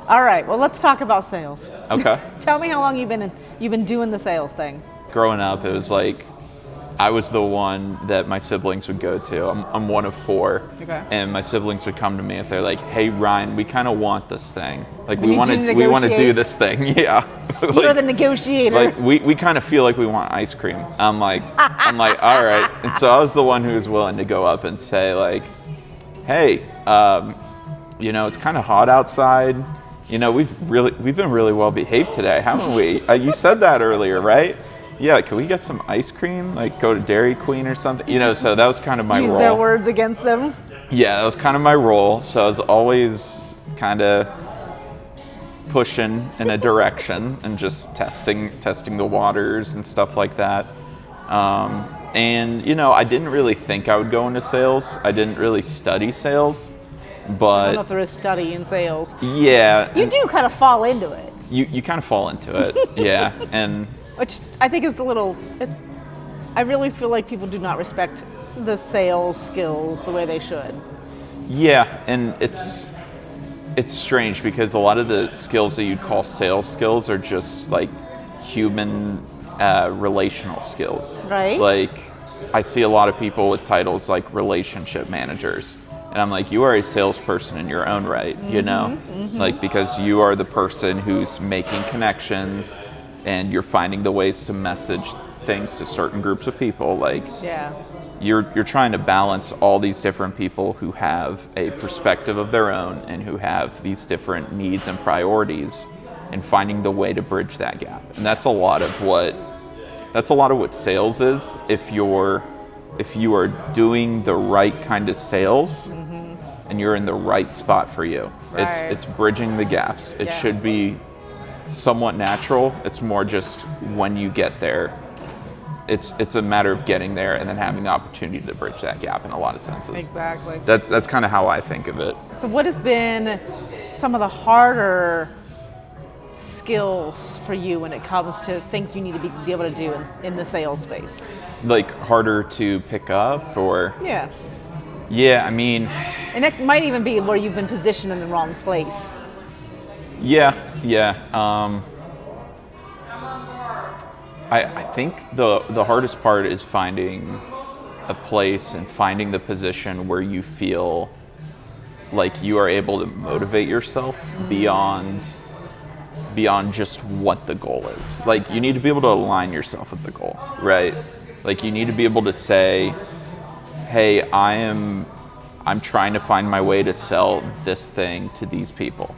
All right, well, let's talk about sales. Okay. Tell me how long you've been doing the sales thing. Growing up, it was like I was the one that my siblings would go to. I'm one of four. Okay. And my siblings would come to me if they're like, "Hey Ryan, we kind of want this thing. Like We we want need you to to do negotiate." this thing." Yeah. You're the negotiator. Like we kind of feel like we want ice cream. I'm like, all right. And so I was the one who was willing to go up and say like, "Hey, it's kind of hot outside. We've been really well behaved today, haven't we? You said that earlier, right? Yeah, can we get some ice cream? Like go to Dairy Queen or something? So that was kind of my role. Use their words against them. Yeah, that was kind of my role. So I was always kind of pushing in a direction and just testing the waters and stuff like that. I didn't really think I would go into sales. I didn't really study sales, but I don't know if there is study in sales. Yeah, You do kind of fall into it. You kind of fall into it. Yeah, and Which I think is I really feel like people do not respect the sales skills the way they should. yeah, and it's strange because a lot of the skills that you'd call sales skills are just like human relational skills. Right. Like I see a lot of people with titles like relationship managers. And I'm like, you are a salesperson in your own right, Like because you are the person who's making connections and you're finding the ways to message things to certain groups of people. Like Yeah. you're trying to balance all these different people who have a perspective of their own and who have these different needs and priorities and finding the way to bridge that gap. And that's a lot of what sales is. If you are doing the right kind of sales and you're in the right spot for you. Right. It's bridging the gaps. It should be somewhat natural. It's more just when you get there. It's a matter of getting there and then having the opportunity to bridge that gap in a lot of senses. Exactly. That's kind of how I think of it. So what has been some of the harder skills for you when it comes to things you need to be able to do in the sales space? Like harder to pick up or? Yeah. Yeah, I mean. And it might even be where you've been positioned in the wrong place. Yeah. I think the hardest part is finding a place and finding the position where you feel like you are able to motivate yourself beyond just what the goal is. Like you need to be able to align yourself with the goal, right? Like you need to be able to say, hey, I'm trying to find my way to sell this thing to these people.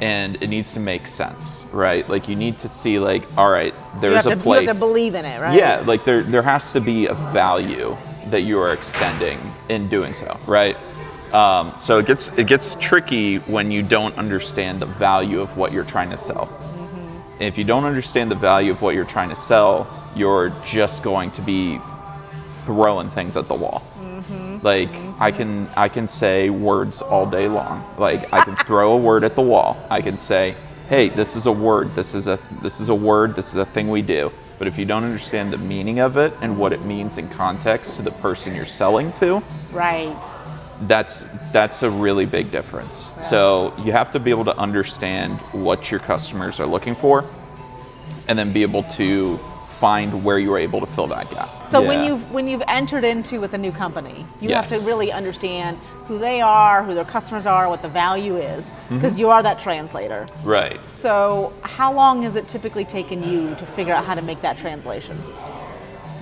And it needs to make sense, right? Like you need to see like, all right, there's a place. You have to believe in it, right? Yeah, like there has to be a value that you are extending in doing so, right? So it gets tricky when you don't understand the value of what you're trying to sell. Mm-hmm. If you don't understand the value of what you're trying to sell, you're just going to be throwing things at the wall. Like I can say words all day long. Like I can throw a word at the wall. I can say, hey, this is a word. This is a word. This is a thing we do. But if you don't understand the meaning of it and what it means in context to the person you're selling to, right, that's a really big difference. Yeah. So you have to be able to understand what your customers are looking for, and then be able to find where you are able to fill that gap. So when you've entered into with a new company, you have to really understand who they are, who their customers are, what the value is, because you are that translator. Right. So how long has it typically taken you to figure out how to make that translation?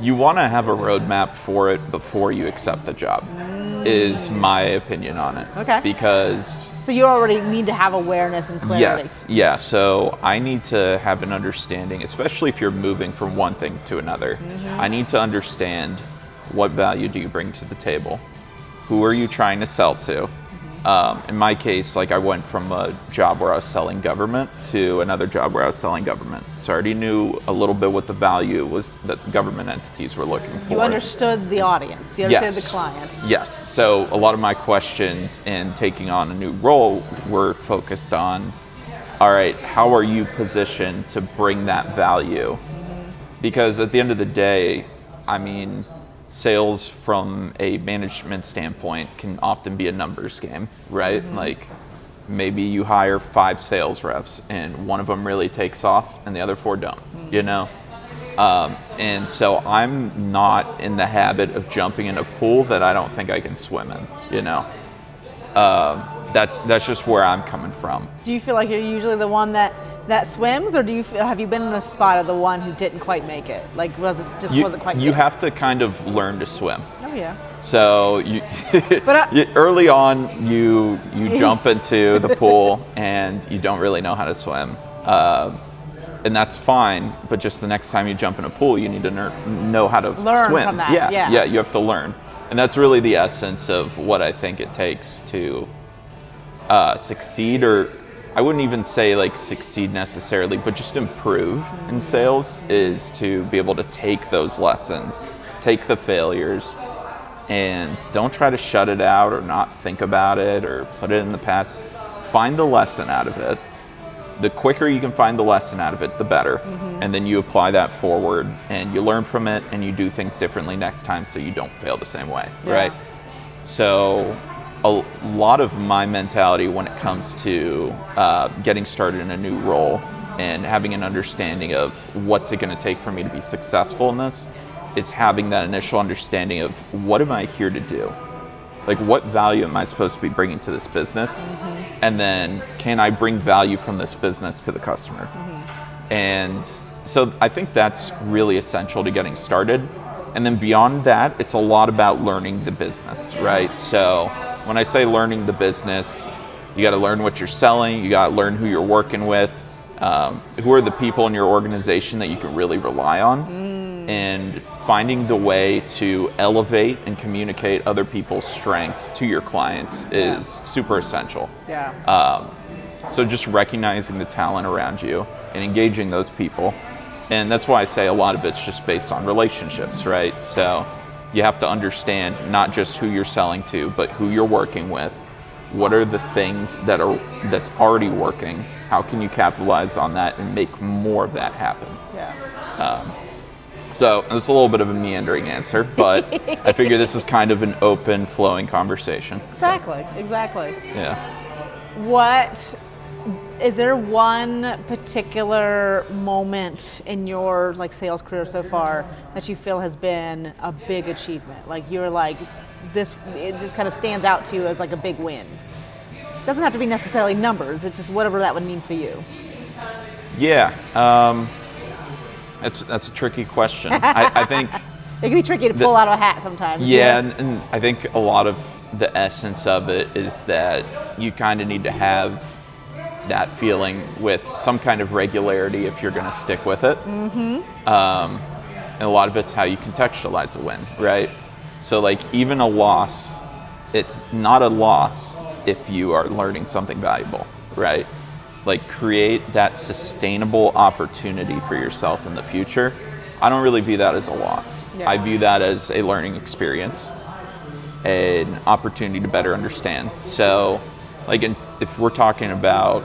You want to have a roadmap for it before you accept the job, is my opinion on it. Okay. Because so you already need to have awareness and clarity. Yes, yeah. So I need to have an understanding, especially if you're moving from one thing to another. I need to understand what value do you bring to the table? Who are you trying to sell to? In my case, like I went from a job where I was selling government to another job where I was selling government. So I already knew a little bit what the value was that the government entities were looking for. You understood the audience. You understood the client. Yes. So a lot of my questions in taking on a new role were focused on, all right, how are you positioned to bring that value? Because at the end of the day, I mean, sales from a management standpoint can often be a numbers game, right? Like maybe you hire 5 sales reps and one of them really takes off and the other 4 don't, you know? And so I'm not in the habit of jumping in a pool that I don't think I can swim in, you know? That's just where I'm coming from. Do you feel like you're usually the one that swims, or have you been in the spot of the one who didn't quite make it? Like, wasn't quite You good? have to kind of learn to swim. Oh yeah. So early on, you jump into the pool and you don't really know how to swim, and that's fine. But just the next time you jump in a pool, you need to know how to learn swim. from that. Yeah, you have to learn, and that's really the essence of what I think it takes to succeed, or I wouldn't even say like succeed necessarily, but just improve in sales, is to be able to take those lessons, take the failures, and don't try to shut it out or not think about it or put it in the past. Find the lesson out of it. The quicker you can find the lesson out of it, the better. And then you apply that forward and you learn from it and you do things differently next time so you don't fail the same way, right? So a lot of my mentality when it comes to getting started in a new role and having an understanding of what's it going to take for me to be successful in this is having that initial understanding of what am I here to do? Like, what value am I supposed to be bringing to this business? And then can I bring value from this business to the customer? And so I think that's really essential to getting started. And then beyond that, it's a lot about learning the business, right? So when I say learning the business, you got to learn what you're selling, you got to learn who you're working with, who are the people in your organization that you can really rely on, and finding the way to elevate and communicate other people's strengths to your clients is super essential. So just recognizing the talent around you and engaging those people. And that's why I say a lot of it's just based on relationships, right? So you have to understand not just who you're selling to, but who you're working with. What are the things that's already working? How can you capitalize on that and make more of that happen? So it's a little bit of a meandering answer, but I figure this is kind of an open, flowing conversation. Exactly. Yeah. What is there one particular moment in your sales career so far that you feel has been a big achievement? Like you're like, this, it just kind of stands out to you as like a big win. It doesn't have to be necessarily numbers, it's just whatever that would mean for you. Yeah. That's a tricky question. I think it can be tricky to pull out of a hat sometimes. Yeah, and I think a lot of the essence of it is that you kind of need to have that feeling with some kind of regularity if you're going to stick with it. And a lot of it's how you contextualize a win, right? So like even a loss, it's not a loss if you are learning something valuable, right? Like create that sustainable opportunity for yourself in the future. I don't really view that as a loss. I view that as a learning experience, an opportunity to better understand. So like if we're talking about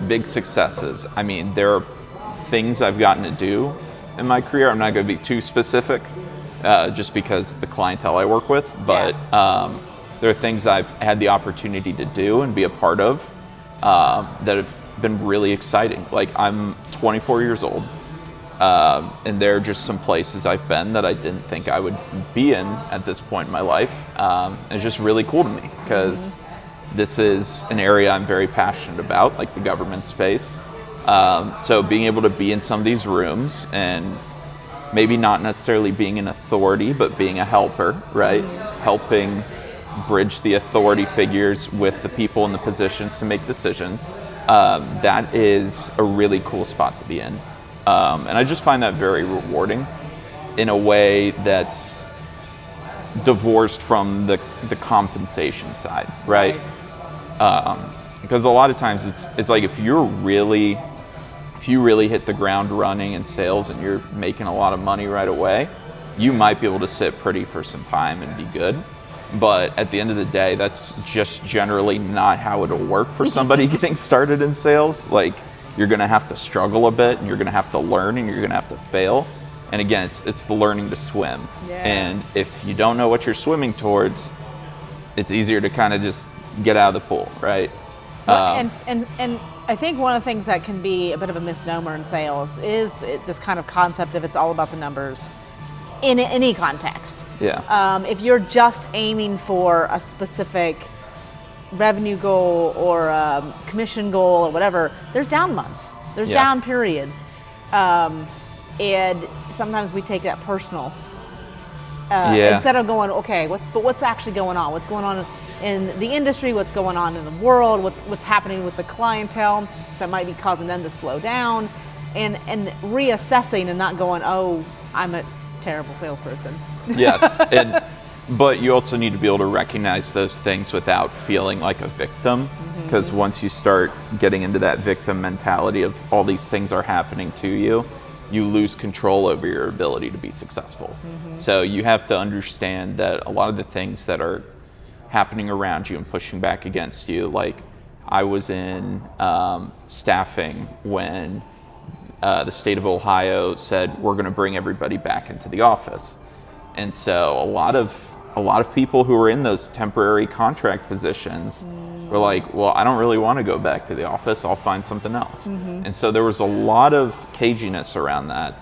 big successes, I mean, there are things I've gotten to do in my career. I'm not going to be too specific just because the clientele I work with, but there are things I've had the opportunity to do and be a part of that have been really exciting. Like I'm 24 years old and there are just some places I've been that I didn't think I would be in at this point in my life. It's just really cool to me because this is an area I'm very passionate about, like the government space. So being able to be in some of these rooms and maybe not necessarily being an authority, but being a helper, right? Helping bridge the authority figures with the people in the positions to make decisions. That is a really cool spot to be in. And I just find that very rewarding in a way that's divorced from the compensation side, right? Because a lot of times it's like if you really hit the ground running in sales and you're making a lot of money right away, you might be able to sit pretty for some time and be good. But at the end of the day, that's just generally not how it'll work for somebody getting started in sales. Like you're going to have to struggle a bit and you're going to have to learn and you're going to have to fail. And again, it's the learning to swim. And if you don't know what you're swimming towards, it's easier to kind of just get out of the pool, right? And I think one of the things that can be a bit of a misnomer in sales is this kind of concept of it's all about the numbers in any context. Yeah. If you're just aiming for a specific revenue goal or a commission goal or whatever, there's down months, there's down periods, and sometimes we take that personal. Instead of going, okay, what's actually going on? What's going on in the industry? What's going on in the world? What's happening with the clientele that might be causing them to slow down, and reassessing and not going, oh, I'm a terrible salesperson. Yes, but you also need to be able to recognize those things without feeling like a victim, because once you start getting into that victim mentality of all these things are happening to you, you lose control over your ability to be successful. So you have to understand that a lot of the things that are happening around you and pushing back against you, like I was in staffing when the state of Ohio said we're going to bring everybody back into the office, and so a lot of people who were in those temporary contract positions were like, well, I don't really want to go back to the office, I'll find something else. And so there was a lot of caginess around that,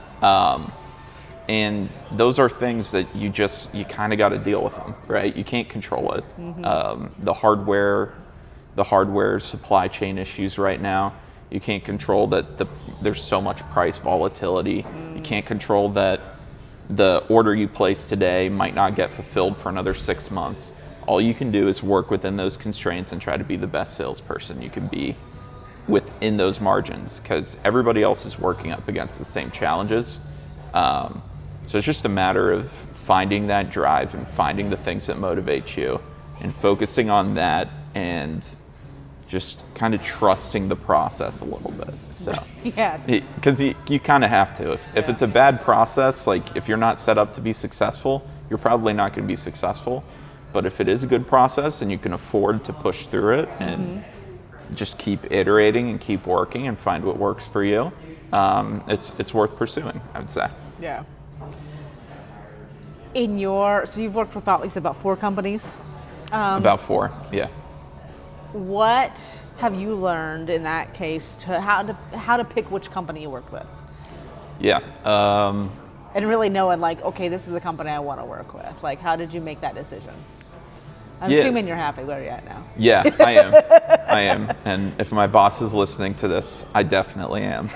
and those are things that you kind of got to deal with them, right? You can't control it. The hardware supply chain issues right now, you can't control that there's so much price volatility. You can't control that the order you place today might not get fulfilled for another 6 months. All you can do is work within those constraints and try to be the best salesperson you can be within those margins, because everybody else is working up against the same challenges. So it's just a matter of finding that drive and finding the things that motivate you and focusing on that, and just kind of trusting the process a little bit. So Yeah. because you kind of have to. If it's a bad process, like if you're not set up to be successful, you're probably not going to be successful. But if it is a good process and you can afford to push through it and just keep iterating and keep working and find what works for you, it's worth pursuing, I would say. Yeah. So you've worked with you said about 4 companies? About 4, yeah. What have you learned in that case how to pick which company you worked with? Yeah. And really knowing, like, okay, this is the company I want to work with. Like, how did you make that decision? I'm assuming you're happy where you're at now. Yeah, I am. And if my boss is listening to this, I definitely am.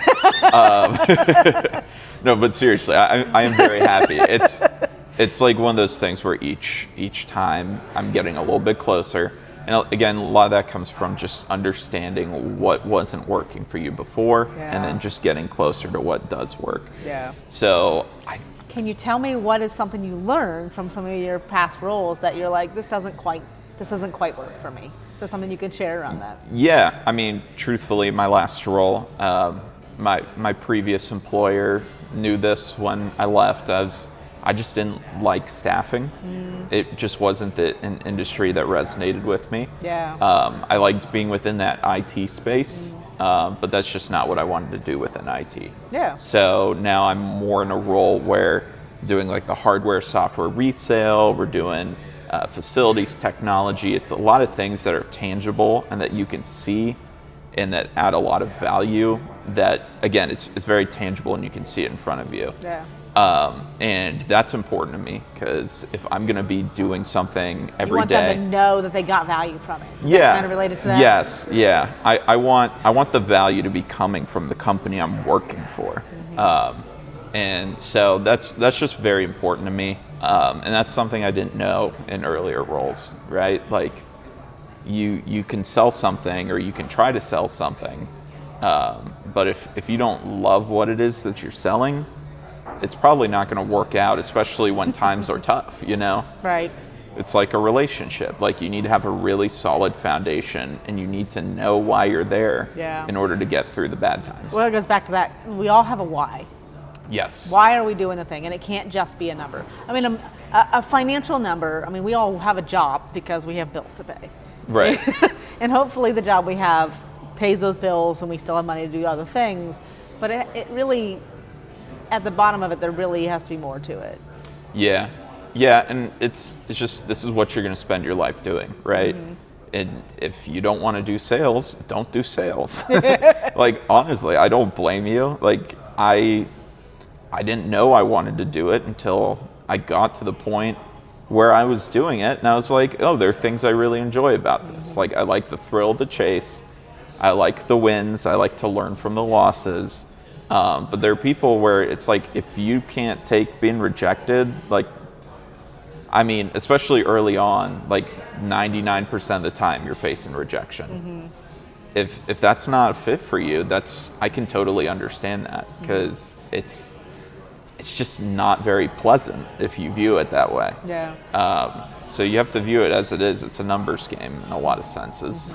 No, but seriously, I am very happy. It's like one of those things where each time I'm getting a little bit closer. And again, a lot of that comes from just understanding what wasn't working for you before, and then just getting closer to what does work. Yeah. So Can you tell me what is something you learned from some of your past roles that you're like, this doesn't quite work for me? Is there something you could share around that? Yeah, I mean, truthfully, my last role, my previous employer knew this when I left. I just didn't like staffing. It just wasn't an industry that resonated with me. Yeah. I liked being within that IT space, but that's just not what I wanted to do within IT. Yeah. So now I'm more in a role where doing like the hardware, software resale, we're doing facilities technology. It's a lot of things that are tangible and that you can see and that add a lot of value that, again, it's very tangible and you can see it in front of you. Yeah. And that's important to me, because if I'm going to be doing something every day, you want them to know that they got value from it. Is that kind of related to that? Yes, yeah. I want the value to be coming from the company I'm working for. And so that's just very important to me. And that's something I didn't know in earlier roles, right? Like you can sell something or you can try to sell something, but if you don't love what it is that you're selling, it's probably not going to work out, especially when times are tough, you know? Right. It's like a relationship. Like, you need to have a really solid foundation, and you need to know why you're there in order to get through the bad times. Well, it goes back to that. We all have a why. Yes. Why are we doing the thing? And it can't just be a number. I mean, a financial number, I mean, we all have a job because we have bills to pay. Right. And hopefully the job we have pays those bills and we still have money to do other things. But it really, at the bottom of it, there really has to be more to it. Yeah, and it's just, this is what you're going to spend your life doing, right? And if you don't want to do sales, don't do sales. Like, honestly, I don't blame you. Like, I didn't know I wanted to do it until I got to the point where I was doing it, and I was like, oh, there are things I really enjoy about this. Like, I like the thrill of the chase. I like the wins. I like to learn from the losses. But there are people where it's like, if you can't take being rejected, like, I mean, especially early on, like 99% of the time you're facing rejection. If that's not a fit for you, I can totally understand that, because it's just not very pleasant if you view it that way. Yeah. So you have to view it as it is. It's a numbers game in a lot of senses.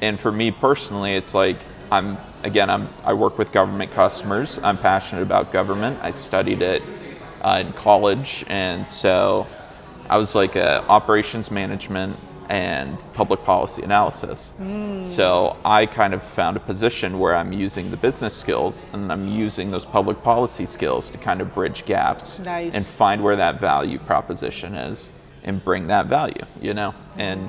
And for me personally, it's like, I work with government customers. I'm passionate about government. I studied it in college, and so I was like operations management and public policy analysis. So I kind of found a position where I'm using the business skills and I'm using those public policy skills to kind of bridge gaps. Nice. And find where that value proposition is and bring that value, and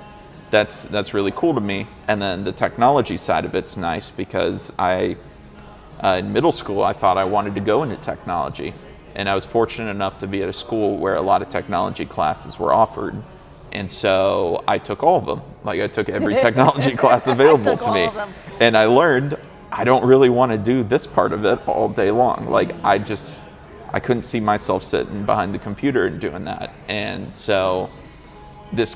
that's really cool to me. And then the technology side of it's nice, because in middle school, I thought I wanted to go into technology. And I was fortunate enough to be at a school where a lot of technology classes were offered. And so I took all of them. Like, I took every technology class available to me. And I learned I don't really want to do this part of it all day long. Like, I couldn't see myself sitting behind the computer and doing that. And so that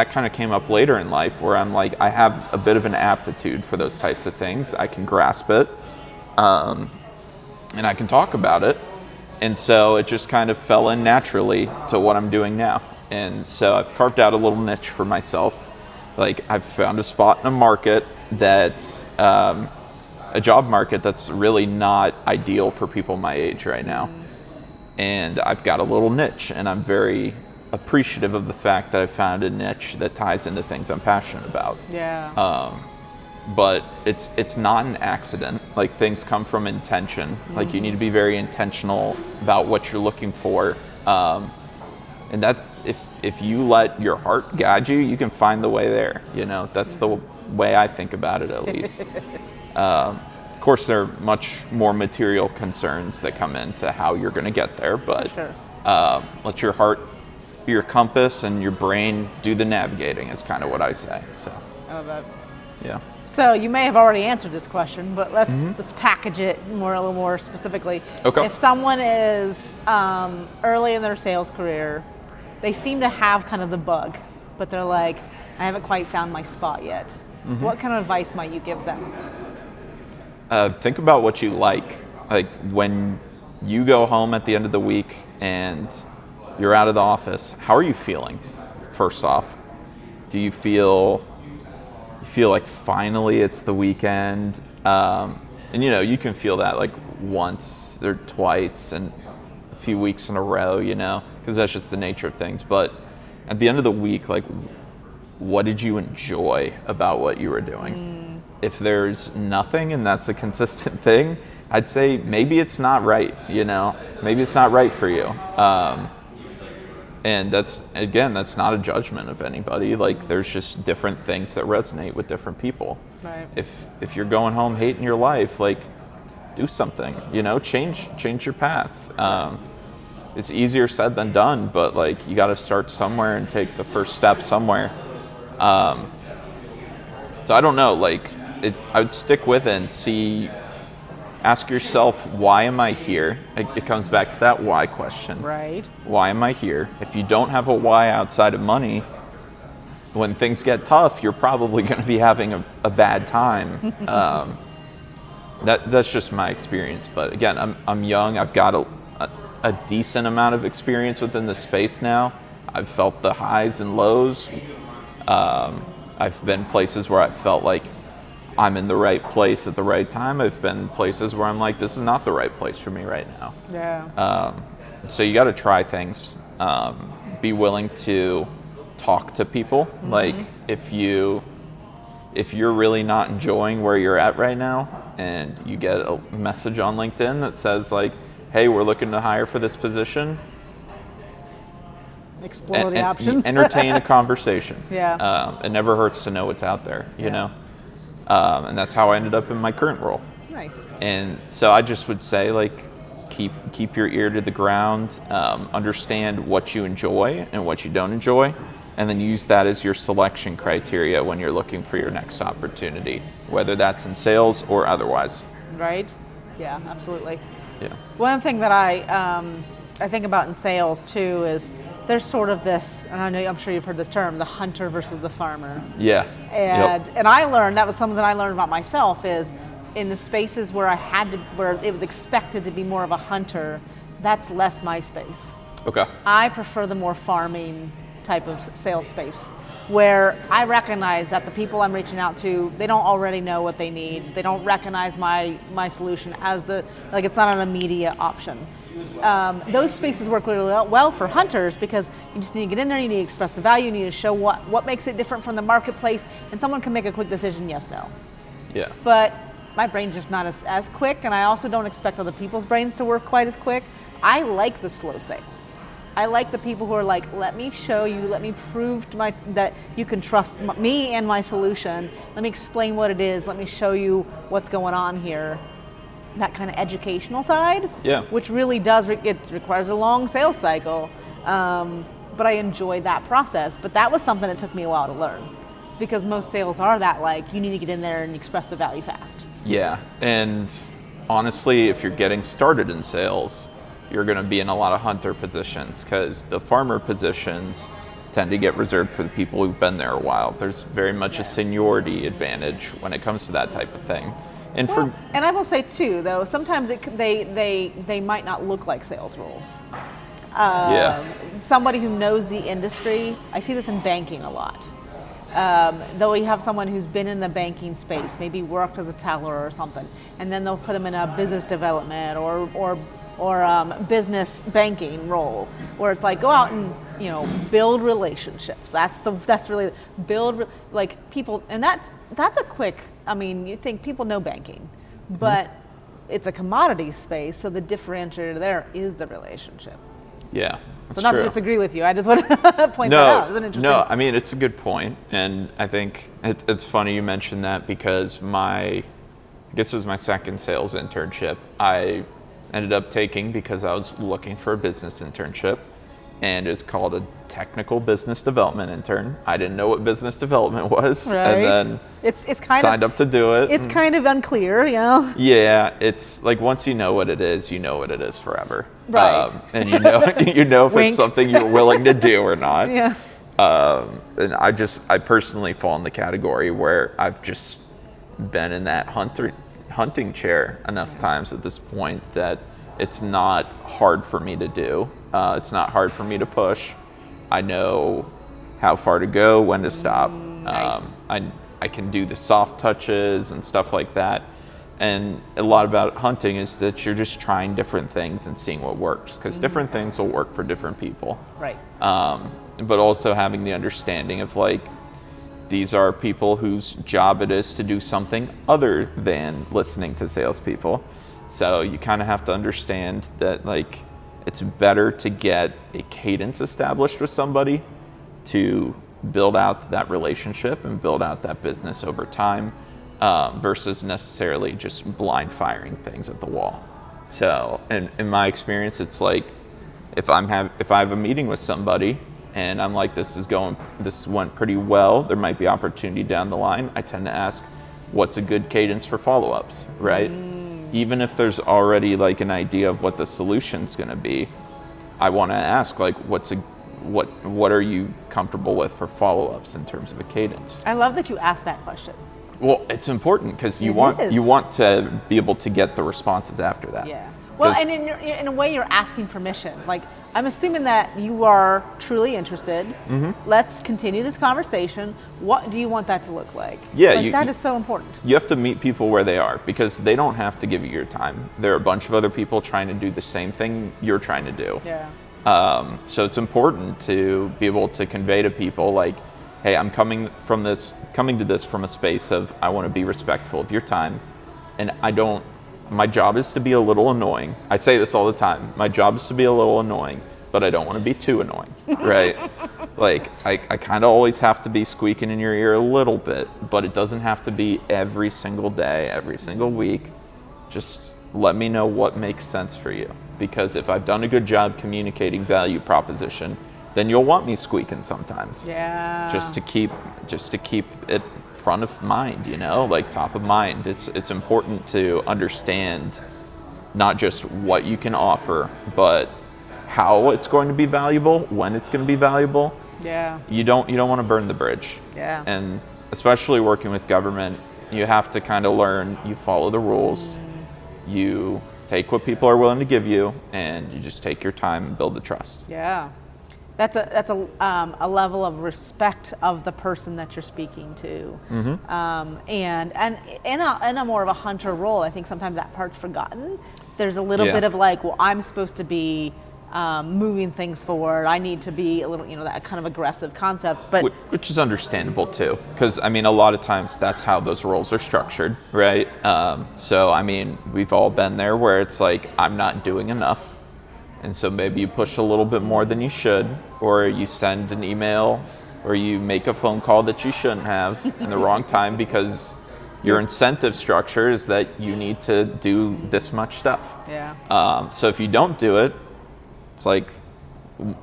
kind of came up later in life, where I'm like, I have a bit of an aptitude for those types of things. I can grasp it, and I can talk about it. And so it just kind of fell in naturally to what I'm doing now. And so I've carved out a little niche for myself. Like, I've found a spot in a market that's a job market that's really not ideal for people my age right now. And I've got a little niche, and I'm very appreciative of the fact that I found a niche that ties into things I'm passionate about. Yeah. But it's not an accident. Like, things come from intention. Like, you need to be very intentional about what you're looking for. And that's, if you let your heart guide you, you can find the way there. That's the way I think about it, at least. Of course, there are much more material concerns that come into how you're going to get there, but For sure. Let your heart, your compass, and your brain do the navigating is kind of what I say. So, I love that. yeah. So you may have already answered this question, but let's package it a little more specifically. Okay. If someone is early in their sales career, they seem to have kind of the bug, but they're like, I haven't quite found my spot yet. What kind of advice might you give them? Think about what you like. Like, when you go home at the end of the week and you're out of the office, how are you feeling? First off, do you feel like finally it's the weekend? And you can feel that like once or twice and a few weeks in a row, because that's just the nature of things. But at the end of the week, like, what did you enjoy about what you were doing? If there's nothing and that's a consistent thing, I'd say maybe it's not right, maybe it's not right for you. And that's not a judgment of anybody. Like, there's just different things that resonate with different people. Right. If you're going home hating your life, like, do something, change your path. It's easier said than done, but like, you got to start somewhere and take the first step somewhere. So I don't know, like, I would stick with it and ask yourself, why am I here? It comes back to that why question. Right. Why am I here? If you don't have a why outside of money, when things get tough, you're probably going to be having a bad time. That's just my experience. But again, I'm young. I've got a decent amount of experience within the space now. I've felt the highs and lows. I've been places where I felt like I'm in the right place at the right time. I've been places where I'm like, this is not the right place for me right now. Yeah. So you got to try things. Be willing to talk to people. Like, if you're really not enjoying where you're at right now, and you get a message on LinkedIn that says like, hey, we're looking to hire for this position, Explore the options. Entertain a conversation. Yeah. It never hurts to know what's out there, you know? And that's how I ended up in my current role. Nice. And so I just would say, like, keep your ear to the ground, understand what you enjoy and what you don't enjoy, and then use that as your selection criteria when you're looking for your next opportunity, whether that's in sales or otherwise. Right? Yeah, absolutely. Yeah. One thing that I think about in sales too is there's sort of this, and I'm sure you've heard this term, the hunter versus the farmer. Yeah. And I learned, that was something that I learned about myself, is in the spaces where where it was expected to be more of a hunter, that's less my space. Okay. I prefer the more farming type of sales space, where I recognize that the people I'm reaching out to, they don't already know what they need. They don't recognize my solution as it's not an immediate option. Those spaces work really well for hunters, because you just need to get in there, you need to express the value, you need to show what makes it different from the marketplace, and someone can make a quick decision, yes, no. Yeah. But my brain's just not as quick, and I also don't expect other people's brains to work quite as quick. I like the slow sale. I like the people who are like, let me show you, let me prove that you can trust me and my solution. Let me explain what it is. Let me show you what's going on here. That kind of educational side, which really it requires a long sales cycle. But I enjoy that process. But that was something that took me a while to learn, because most sales are that, like, you need to get in there and express the value fast. Yeah, and honestly, if you're getting started in sales, you're going to be in a lot of hunter positions, because the farmer positions tend to get reserved for the people who've been there a while. There's very much a seniority advantage when it comes to that type of thing. And and I will say too, though, sometimes they might not look like sales roles. Somebody who knows the industry, I see this in banking a lot. Though you have someone who's been in the banking space, maybe worked as a teller or something, and then they'll put them in a business development or business banking role, where it's like, go out and build relationships. That's really like people, and that's a quick. I mean, you think people know banking, but it's a commodity space, so the differentiator there is the relationship. Yeah. So not to disagree with you, I just want to point that out. It's an interesting. No, I mean, it's a good point, and I think it's funny you mentioned that, because I guess it was my second sales internship I ended up taking because I was looking for a business internship, and it's called a technical business development intern. I didn't know what business development was, and then it's kind signed up to do it. It's kind of unclear, Yeah, it's like, once you know what it is, you know what it is forever. Right. And you know if it's something you're willing to do or not. Yeah. And I personally fall in the category where I've just been in that hunting chair enough times at this point that it's not hard for me to do. It's not hard for me to push. I know how far to go, when to stop. Nice. I can do the soft touches and stuff like that. And a lot about hunting is that you're just trying different things and seeing what works, because different things will work for different people. Right. But also having the understanding of, like, these are people whose job it is to do something other than listening to salespeople. So you kind of have to understand that, like, it's better to get a cadence established with somebody to build out that relationship and build out that business over time, versus necessarily just blind firing things at the wall. So, and in my experience, it's like, if I have a meeting with somebody and I'm like, this went pretty well, there might be opportunity down the line, I tend to ask, what's a good cadence for follow-ups, right? Even if there's already, like, an idea of what the solution's going to be, I want to ask, like, what are you comfortable with for follow-ups in terms of a cadence? I love that you asked that question. Well, it's important, because you want to be able to get the responses after that. Yeah. Well, and in a way, you're asking permission. Like, I'm assuming that you are truly interested. Let's continue this conversation. What do you want that to look like? Yeah, that is so important. You have to meet people where they are, because they don't have to give you your time. There are a bunch of other people trying to do the same thing you're trying to do. Yeah. So it's important to be able to convey to people, like, hey, I'm coming to this from a space of, I want to be respectful of your time, and my job is to be a little annoying. I say this all the time. My job is to be a little annoying, but I don't want to be too annoying, right? Like, I kind of always have to be squeaking in your ear a little bit, but it doesn't have to be every single day, every single week. Just let me know what makes sense for you. Because if I've done a good job communicating value proposition, then you'll want me squeaking sometimes. Yeah. Just to keep it front of mind, like top of mind. It's important to understand not just what you can offer, but how it's going to be valuable, when it's going to be valuable. Yeah. You don't want to burn the bridge. Yeah. And especially working with government, you have to kind of learn, you follow the rules, you take what people are willing to give you, and you just take your time and build the trust. Yeah. That's a level of respect of the person that you're speaking to, and in a more of a hunter role, I think sometimes that part's forgotten. There's a little bit of like, well, I'm supposed to be moving things forward. I need to be a little, that kind of aggressive concept, but which is understandable too, because I mean, a lot of times that's how those roles are structured, right? So I mean, we've all been there where it's like, I'm not doing enough. And so maybe you push a little bit more than you should, or you send an email, or you make a phone call that you shouldn't have in the wrong time because your incentive structure is that you need to do this much stuff. Yeah. So if you don't do it, it's like,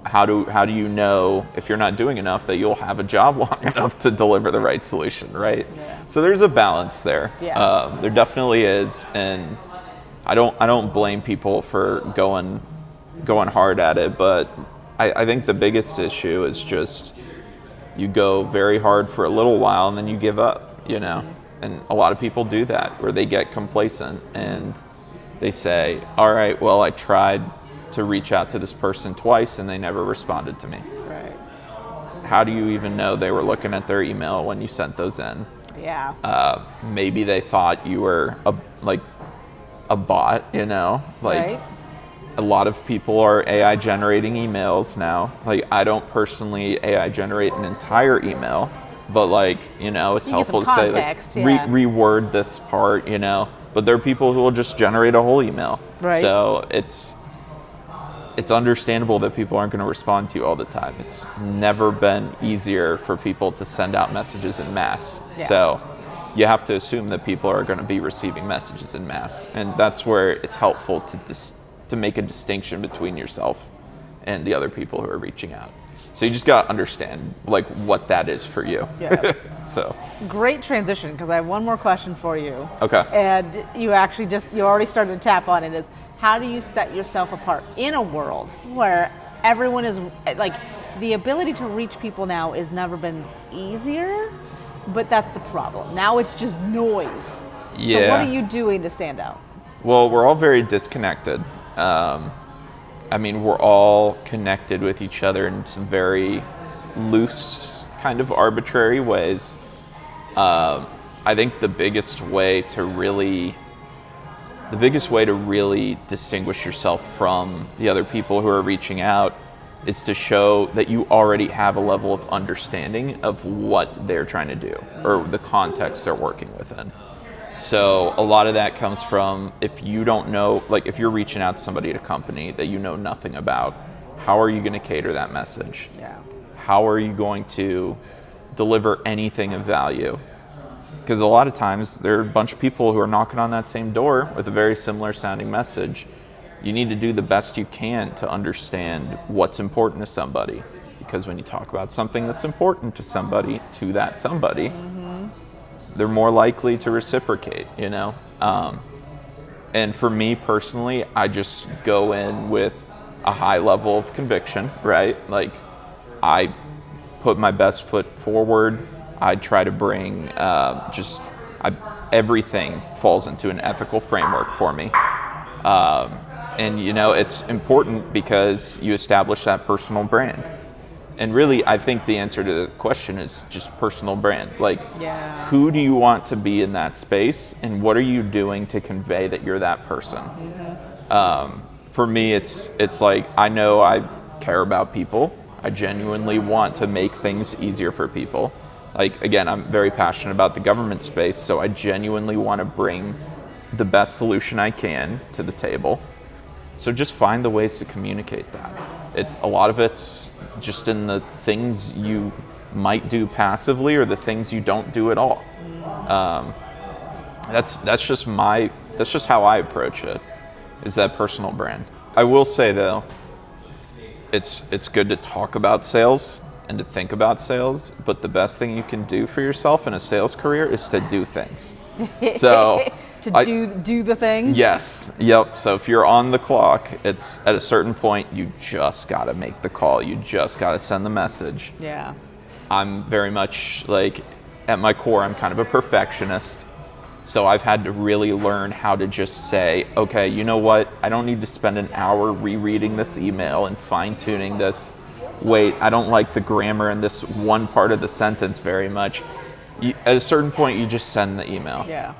how do you know if you're not doing enough that you'll have a job long enough to deliver the right solution, right? Yeah. So there's a balance there. Yeah. There definitely is, and I don't blame people for going hard at it, but I think the biggest issue is just you go very hard for a little while and then you give up, and a lot of people do that, where they get complacent and they say, all right, well, I tried to reach out to this person twice and they never responded to me. Right. How do you even know they were looking at their email when you sent those in? Yeah. Maybe they thought you were a bot, Right. A lot of people are AI generating emails now. Like, I don't personally AI generate an entire email, but it's helpful to say, context, reword this part, but there are people who will just generate a whole email. Right. So it's understandable that people aren't going to respond to you all the time. It's never been easier for people to send out messages in mass. Yeah. So you have to assume that people are going to be receiving messages in mass. And that's where it's helpful to make a distinction between yourself and the other people who are reaching out. So you just got to understand what that is for you. Yeah. So great transition, because I have one more question for you. Okay. And you already started to tap on it, is how do you set yourself apart in a world where everyone is the ability to reach people now has never been easier, but that's the problem. Now it's just noise. Yeah. So what are you doing to stand out? Well, we're all very disconnected. We're all connected with each other in some very loose, kind of arbitrary ways. I think the biggest way to really distinguish yourself from the other people who are reaching out is to show that you already have a level of understanding of what they're trying to do or the context they're working within. So a lot of that comes from, if you don't know, if you're reaching out to somebody at a company that you know nothing about, how are you going to cater that message? Yeah. How are you going to deliver anything of value? Because a lot of times there are a bunch of people who are knocking on that same door with a very similar sounding message. You need to do the best you can to understand what's important to somebody. Because when you talk about something that's important to somebody, they're more likely to reciprocate, And for me personally, I just go in with a high level of conviction, right? I put my best foot forward. I try to bring everything falls into an ethical framework for me. And it's important because you establish that personal brand. And really, I think the answer to the question is just personal brand. Who do you want to be in that space, and what are you doing to convey that you're that person? Mm-hmm. For me, it's I know I care about people. I genuinely want to make things easier for people. Again, I'm very passionate about the government space, so I genuinely want to bring the best solution I can to the table. So just find the ways to communicate that. A lot of it's just in the things you might do passively or the things you don't do at all. That's just how I approach it, is that personal brand. I will say though, it's good to talk about sales and to think about sales, but the best thing you can do for yourself in a sales career is to do things. So do the thing. Yes. Yep. So if you're on the clock, it's at a certain point you just got to make the call. You just got to send the message. Yeah. I'm very much like, at my core, I'm kind of a perfectionist. So I've had to really learn how to just say, okay, you know what? I don't need to spend an hour rereading this email and fine-tuning this. Wait, I don't like the grammar in this one part of the sentence very much. At a certain point, you just send the email. Yeah.